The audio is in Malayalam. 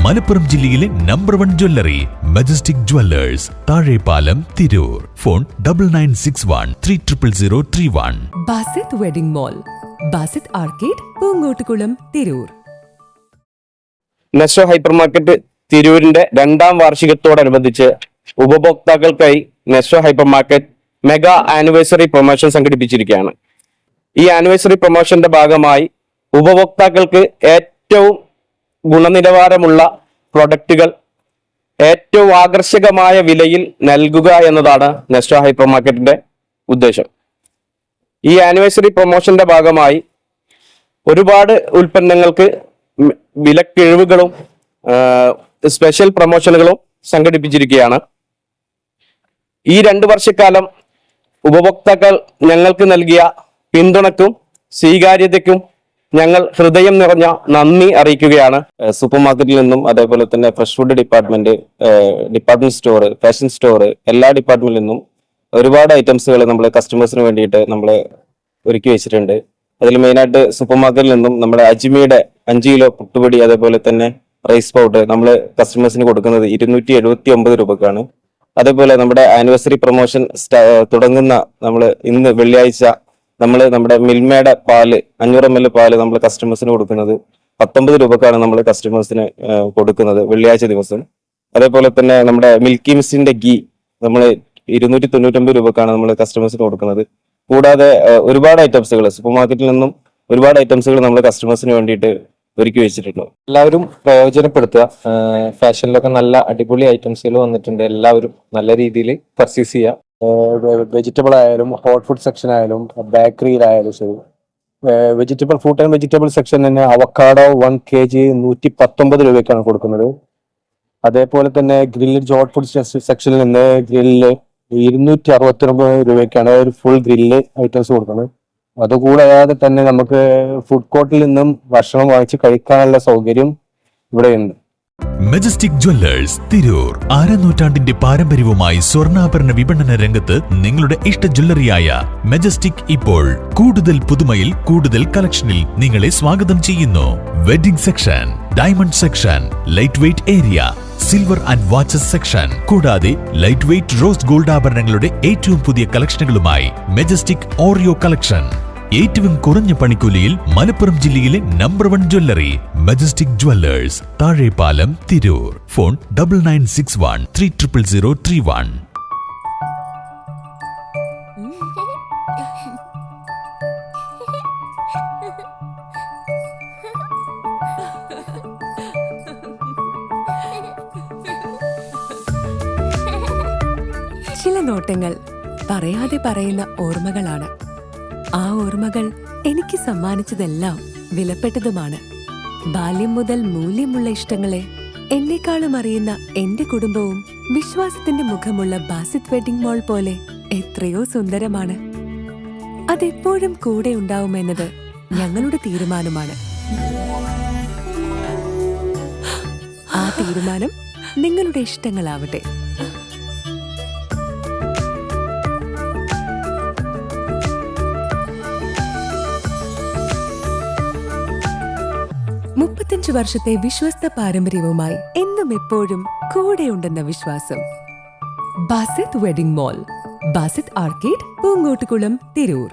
മലപ്പുറം ജില്ലയിലെ number 1 jewellery majestic jewellers, Thazhepalam, Tirur. Phone 9961300031. Basith wedding mall, Basith arcade, Poongottukulam, Tirur. Nesto hyper market തിരൂരിന്റെ 2ാം വാർഷികത്തോടനുബന്ധിച്ച് ഉപഭോക്താക്കൾക്കായി Nesto hyper market mega anniversary promotion സംഘടിപ്പിച്ചിരിക്കുകയാണ്. ഈ ആനിവേഴ്സറി പ്രൊമോഷന്റെ ഭാഗമായി ഉപഭോക്താക്കൾക്ക് ഏറ്റവും ഗുണനിലവാരമുള്ള പ്രൊഡക്റ്റുകൾ ഏറ്റവും ആകർഷകമായ വിലയിൽ നൽകുക എന്നതാണ് നെസ്റ്റോ ഹൈപ്പർ മാർക്കറ്റിന്റെ ഉദ്ദേശം. ഈ ആനിവേഴ്സറി പ്രൊമോഷന്റെ ഭാഗമായി ഒരുപാട് ഉൽപ്പന്നങ്ങൾക്ക് വിലക്കിഴിവുകളും സ്പെഷ്യൽ പ്രൊമോഷനുകളും സംഘടിപ്പിച്ചിരിക്കുകയാണ്. ഈ 2 വർഷക്കാലം ഉപഭോക്താക്കൾ ഞങ്ങൾക്ക് നൽകിയ പിന്തുണയ്ക്കും സ്വീകാര്യതയ്ക്കും ഞങ്ങൾ ഹൃദയം നിറഞ്ഞ നന്ദി അറിയിക്കുകയാണ്. സൂപ്പർ മാർക്കറ്റിൽ നിന്നും അതേപോലെ തന്നെ fresh food department store, fashion store, എല്ലാ ഡിപ്പാർട്ട്മെന്റിൽ നിന്നും ഒരുപാട് ഐറ്റംസുകൾ നമ്മൾ കസ്റ്റമേഴ്സിന് വേണ്ടിയിട്ട് നമ്മൾ ഒരുക്കി വെച്ചിട്ടുണ്ട്. അതിൽ മെയിനായിട്ട് സൂപ്പർ മാർക്കറ്റിൽ നിന്നും നമ്മുടെ അജ്മിയുടെ 5 കിലോ പുട്ടുപൊടി അതേപോലെ തന്നെ റൈസ് പൗഡർ നമ്മൾ കസ്റ്റമേഴ്സിന് കൊടുക്കുന്നത് 279 രൂപക്കാണ്. അതേപോലെ നമ്മുടെ ആനിവേഴ്സറി പ്രൊമോഷൻ തുടങ്ങുന്ന നമ്മൾ ഇന്ന് വെള്ളിയാഴ്ച നമ്മുടെ മിൽമയുടെ പാല് 500 ml പാല് നമ്മൾ കസ്റ്റമേഴ്സിന് കൊടുക്കുന്നത് 19 രൂപക്കാണ് നമ്മൾ കസ്റ്റമേഴ്സിന് കൊടുക്കുന്നത് വെള്ളിയാഴ്ച ദിവസം. അതേപോലെ തന്നെ നമ്മുടെ മിൽക്കി മിസ്റ്റിന്റെ ഗീ നമ്മൾ 299 രൂപക്കാണ് നമ്മൾ കസ്റ്റമേഴ്സിന് കൊടുക്കുന്നത്. കൂടാതെ ഒരുപാട് ഐറ്റംസുകൾ സൂപ്പർ മാർക്കറ്റിൽ നിന്നും ഒരുപാട് ഐറ്റംസുകൾ നമ്മൾ കസ്റ്റമേഴ്സിന് വേണ്ടിയിട്ട് ഒരുക്കി വെച്ചിട്ടുണ്ട്. എല്ലാവരും പ്രയോജനപ്പെടുത്തുക. ഫാഷനിലൊക്കെ നല്ല അടിപൊളി ഐറ്റംസുകൾ വന്നിട്ടുണ്ട്. എല്ലാവരും നല്ല രീതിയിൽ പർച്ചേസ് ചെയ്യുക. വെജിറ്റബിൾ ആയാലും ഹോട്ട് ഫുഡ് സെക്ഷൻ ആയാലും ബേക്കറിയിലായാലും ശരി, vegetable fruit and vegetable section തന്നെ അവക്കാഡോ 1 kg 119 രൂപയ്ക്കാണ് കൊടുക്കുന്നത്. അതേപോലെ തന്നെ ഗ്രില്ല് ഹോട്ട് ഫുഡ് സെക്ഷനിൽ നിന്ന് ഗ്രില്ല് 269 രൂപയ്ക്കാണ് ഒരു ഫുൾ ഗ്രില്ല് ഐറ്റംസ് കൊടുക്കുന്നത്. അതുകൂടാതെ തന്നെ നമുക്ക് ഫുഡ് കോർട്ടിൽ നിന്നും ഭക്ഷണം വാങ്ങിച്ച് കഴിക്കാനുള്ള സൗകര്യം ഇവിടെയുണ്ട്. Majestic Jewellers, Tirur. 6 നൂറ്റാണ്ടിന്റെ പാരമ്പര്യവുമായി സ്വർണ്ണാഭരണ വിപണന രംഗത്ത് നിങ്ങളുടെ ഇഷ്ട ജ്വല്ലറിയായ മെജസ്റ്റിക് ഇപ്പോൾ കൂടുതൽ പുതുമയിൽ കൂടുതൽ കളക്ഷനിൽ നിങ്ങളെ സ്വാഗതം ചെയ്യുന്നു. Wedding section, diamond section, light weight area, silver and watches section, കൂടാതെ ലൈറ്റ് വെയ്റ്റ് റോസ് ഗോൾഡ് ആഭരണങ്ങളുടെ ഏറ്റവും പുതിയ കളക്ഷനുകളുമായി മെജസ്റ്റിക് ഓറിയോ കളക്ഷൻ. ഏറ്റവും കുറഞ്ഞ പണിക്കൂലിയിൽ മലപ്പുറം ജില്ലയിലെ number 1 jewellery majestic jewellers, Thazhepalam, Tirur. Phone 9961300031. ചില നോട്ടങ്ങൾ പറയാതെ പറയുന്ന ഓർമ്മകളാണ്. ആ ഓർമ്മകൾ എനിക്ക് സമ്മാനിച്ചതെല്ലാം വിലപ്പെട്ടതുമാണ്. ബാല്യം മുതൽ മൂല്യമുള്ള ഇഷ്ടങ്ങളെ എന്നെക്കാളും അറിയുന്ന എന്റെ കുടുംബവും വിശ്വാസത്തിന്റെ മുഖമുള്ള ബാസിത് വെഡിംഗ് മോൾ പോലെ എത്രയോ സുന്ദരമാണ്. അതെപ്പോഴും കൂടെ ഉണ്ടാവുമെന്നത് ഞങ്ങളുടെ തീരുമാനമാണ്. ആ തീരുമാനം നിങ്ങളുടെ ഇഷ്ടങ്ങളാവട്ടെ. വർഷത്തെ വിശ്വസ്ത പാരമ്പര്യവുമായി എന്നും എപ്പോഴും കൂടെയുണ്ടെന്ന വിശ്വാസം. Basith wedding mall, Basith arcade, Poongottukulam, Tirur.